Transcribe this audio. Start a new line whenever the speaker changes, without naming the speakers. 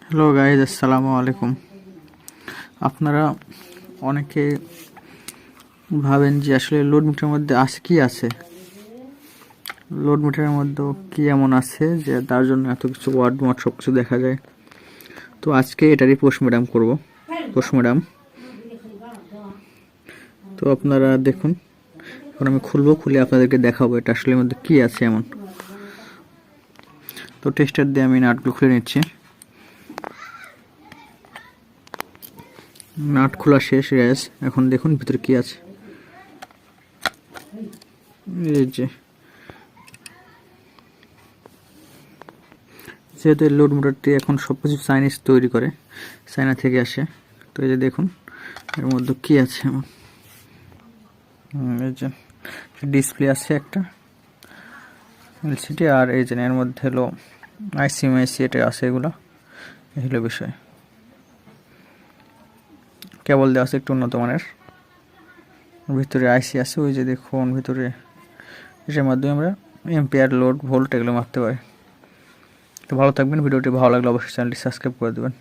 Hello guys, আসসালামু আলাইকুম। আপনারা অনেকে ভাবেন যে আসলে লোড মিটারের মধ্যে কি আছে, লোড মিটারের মধ্যে কি এমন আছে যে তার জন্য এত কিছু ওয়ার্ড মোড সব কিছু দেখা যায়। তো আজকে এটারই পোস্টমর্টম করব। পোস্টমর্টম তো আপনারা দেখুন, এখন আমি খুলে আপনাদেরকে দেখাবো এটা আসলে এর মধ্যে কি আছে এমন। তো টেস্টার দিয়ে আমি নাটগুলো খুলে নিচ্ছি। নাট খোলা শেষ গ্যাস। এখন দেখুন ভিতরে কি আছে। এই যেহেতু লোড মোটরটি এখন সব কিছু চাইনিজ তৈরি করে, চায়না থেকে আসে। তো এই যে দেখুন এর মধ্যে কি আছে আমার। এই যে ডিসপ্লে আছে একটা এলসিডি, আর এই যে এর মধ্যে হলো আইসি এটা আছে, এগুলো এই হলো বিষয়। কেবল দেওয়া আছে একটু উন্নত মানের, ভিতরে আইসি আছে। ওই যে দেখুন ভিতরে, এটার মাধ্যমে আমরা এম্পিয়ার, লোড, ভোল্ট এগুলো মারতে পারি। তো ভালো থাকবেন। ভিডিওটি ভালো লাগলে অবশ্যই চ্যানেলটি সাবস্ক্রাইব করে দেবেন।